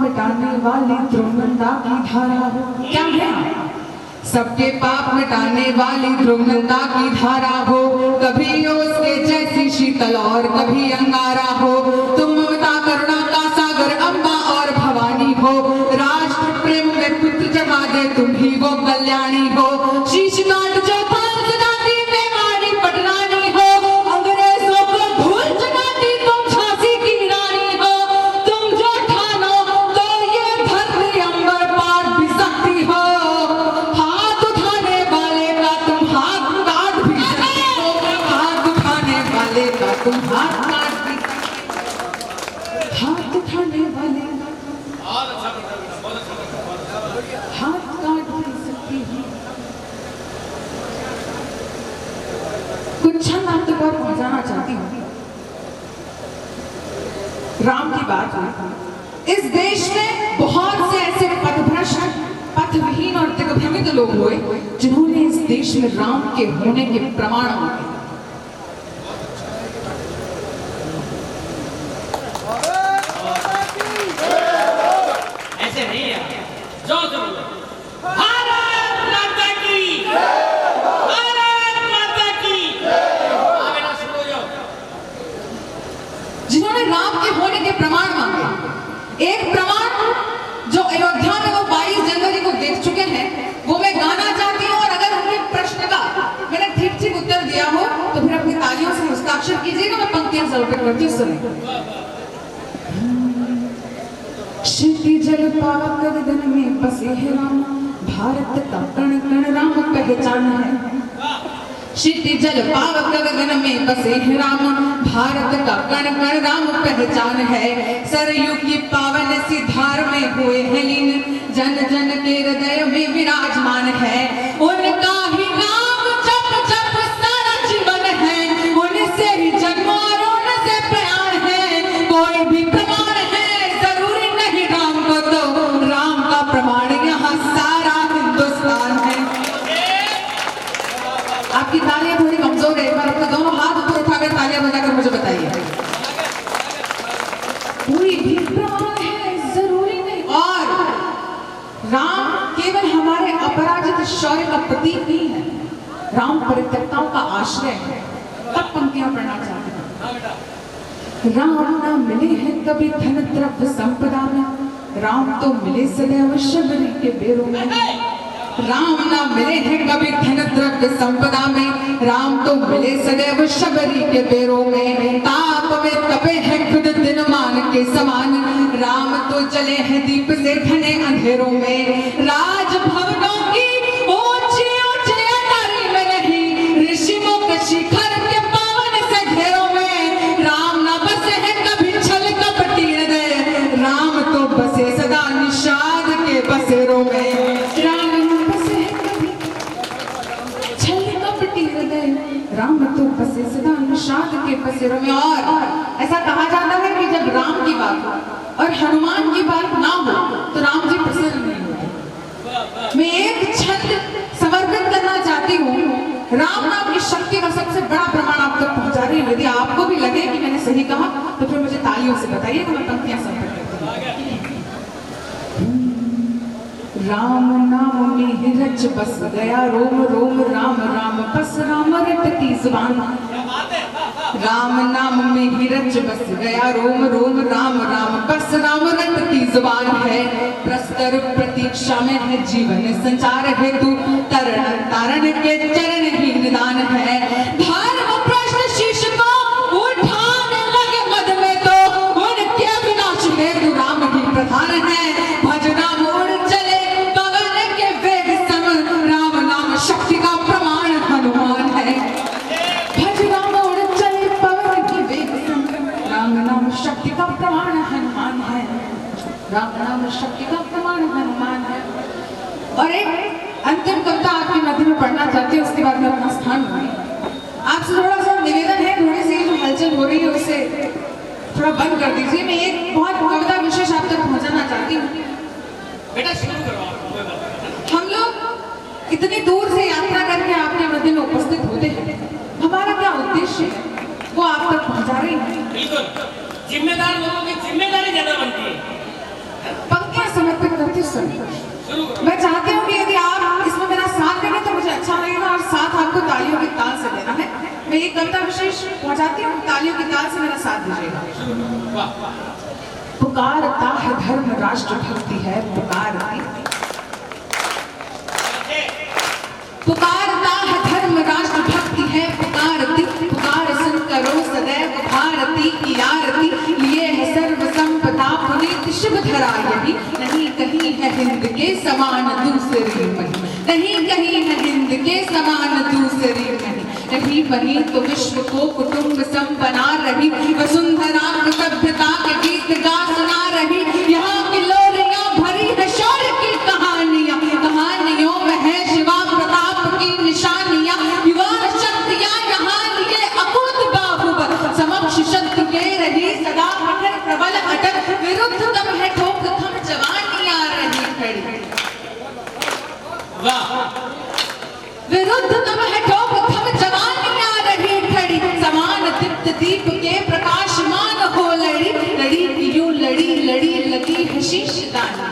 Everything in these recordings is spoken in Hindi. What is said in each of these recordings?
मिटाने वाली ध्रुवनंदा की धारा हो। क्या है? सबके पाप मिटाने वाली ध्रुवनंदा की धारा हो, कभी उसके जैसी शीतल और कभी अंगारा हो। तुम ममता करुणा का सागर अम्बा और भवानी हो, राष्ट्र प्रेम में पुत्र जगा दे तुम ही वो कल्याणी हो। शीश काट जो फांस जाती मेवाड़ी पटरानी हो, अंग्रेजों को भूल जगाती तुम झांसी की रानी हो। तुम जो ठानो तो ये धरती अंबर पार भी सकती हो, हाथ उठाने वाले का तुम हाथ काट भी सकती हो, हाथ उठाने वाले का तुम हाथ काट भी हाथ उठाने वाले हाथ काट भी सकती हो। कुछ क्षण आप तक और पहुंचाना चाहती हूँ। राम की बात हुई, इस देश में बहुत से ऐसे पथभ्रष्ट, पथविहीन और दिग्भ्रमित लोग हुए जिन्होंने इस देश में राम के होने के प्रमाण मांगे। ऐसे नहीं है, जो भारत माता की, भारत माता की। बेटा सुनो जो, जिन्होंने राम के होने के प्रमाण मांगे। एक प्रमाण जो अयोध्या में वो 22 जनवरी को देख चुके हैं, वो मैं गाना चाहती हूँ। और अगर उनके प्रश्न का मैंने ठीक ठीक उत्तर दिया हो तो फिर अपनी तालियों से हस्ताक्षर कीजिएगा। मैं पंक्तियां जरूर करती हूँ, सुनिए। क्षिति जल पावक गगन में बसे है राम, भारत का कण कण राम पहचान है। क्षिति जल पावक गगन में बसे है राम, भारत का कण कण राम पहचान है। सरयू की पावन सी धार में हुए हैं लीन, जन जन के हृदय में विराजमान है। उनका ही नाम जप जप सारा जीवन है, उनसे ही जन्म और उनसे प्रयाण है। कोई भी प्रमाण है जरूरी नहीं राम को, तो राम का प्रमाण यहाँ सारा हिंदुस्तान है। आपकी तालियां थोड़ी कमजोर है, एक बार अपने दोनों हाथ ऊपर उठाकर तालियां बजाकर मुझे बताइए। कोई भी प्रमाण है जरूरी नहीं। और राम केवल हमारे अपराजित शौर्य का प्रतीक नहीं है, राम परित्यक्ताओं का आश्रय है। तब पंक्तियां पढ़ना चाहते हैं। राम ना मिले हैं कभी धन द्रव्य संपदा में, राम तो मिले सदैव शबरी के बेरों में। राम ना मिले हैं कभी धन द्रव्य संपदा में, राम तो मिले सदैव शबरी के बेरों में। ताप में तपे हैं खुद दिन मान के समान, राम तो जले हैं दीप से घने अंधेरों में। राजभवनों की ऊंची ऊंची अटारी में नहीं, ऋषियों के शिखर के पावन से घेरों में। राम ना बसे हैं कभी छल कपटी हृदय, राम तो बसे सदा निषाद के बसेरों में। राम तो बसे सदा निषाद के बसेरों में। और ऐसा कहा जाता है कि जब राम की बात हो और हनुमान की बात ना हो तो राम जी प्रसन्न नहीं होते। मैं एक छंद समर्पित करना चाहती हूँ। राम नाम की शक्ति का सबसे बड़ा प्रमाण आप तक पहुंचा रही हूँ। यदि आपको भी लगे कि मैंने सही कहा तो फिर मुझे तालियों से बताइए तो मैं पंक्तियां समर्पित करती हूँ। राम नाम में रच बस गया रोम रोम, राम राम बस राम रटती जुबान। राम नाम में ही रच बस गया रोम रोम, राम राम बस राम रटती जुबान है। प्रस्तर प्रतीक्षा में है जीवन संचार हेतु, तरण तारण के चरण ही निदान है। धर्म प्रश्न शीश को उठाने लगे मद में, तो उनके विनाश हेतु राम ही प्रधान है। भजना मोड़ चले गगन के वेग सम, राम नाम शक्ति का प्रमाण हनुमान है। भजना मोड़ चले पवन के वेग सम, राम नाम शक्ति का प्रमाण हनुमान है। राम नाम शक्ति का प्रमाण हनुमान है। और एक अंतिम कविता आपके मध्य में पढ़ना चाहती हूँ, उसके बाद में अपना स्थान लूंगी। आपसे थोड़ा सा निवेदन है, थोड़ी सी जो हलचल हो रही है उसे थोड़ा बंद कर दीजिए। मैं एक बहुत कविता विशेष आप तक पहुंचाना चाहती हूँ। बेटा शुरू करो। हम लोग इतनी दूर से यात्रा करके आपके मध्य में उपस्थित होते हैं, हमारा क्या उद्देश्य है वो आप तक पहुंचा रही है। बिल्कुल, जिम्मेदार लोगों की जिम्मेदारी ज्यादा बनती है। पंक्तियां समर्पित करती हूँ सभी। शुरू करो। मैं चाहती हूँ कि यदि आप इसमें मेरा साथ देंगे तो मुझे अच्छा लगेगा और साथ आपको तालियों की ताल से देना है। मैं ये कविता विशेष पहुंचाती हूँ, तालियों की ताल से मेरा साथ दीजिएगा। वाह पुकारता है धर्म राष्ट्र भक्ति है पुकारती, पुकारता है धर्म राष्ट्र भक्ति है पुकारती, पुकार सुन करो सदैव भारती की आरती, लिए है सर्व संपदा पुनीत शुभ धरा यही, नहीं कहीं है हिंद के समान दूसरी नहीं, नहीं कहीं है हिंद के समान दूसरी नहीं, नहीं बनी तो विश्व को कुटुंब सम बना रही, वसुंधरा को सभ्यता के गीत गा सुना रही, यहाँ की लोरियां भरी है शौर्य की कहानियां, कहानियों में है शिवा प्रताप की निशानियां, युवा शक्तियां यहाँ लिए अकूत बाहुबल, समक्ष शक्ति के रही सदा अटल प्रबल अटल, विरुद्ध दम है ठोक थम जवानियां रही खड़ी, वाह विरुद्ध दम है ठोक थम जवानियां रही खड़ी, समान दीप्त दीप के प्रकाशमान हो लड़ी, लड़ी की यूं लड़ी लड़ी लगी है शीशदानी,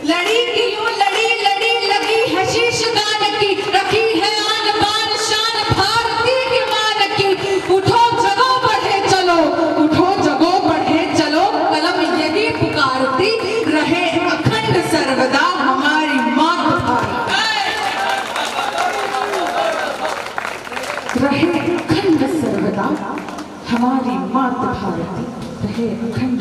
लड़ी की यूं लड़ी लड़ी लगी है शीशदान की, रखी है आन बान शान भारती की मान की, उठो जगो बढ़े चलो, उठो जगो बढ़े चलो, कलम यही पुकारती रहे अखंड सर्वदा हमारी मात भारत, रहे अखंड सर्वदा हमारी मात भारती, रहे अखंड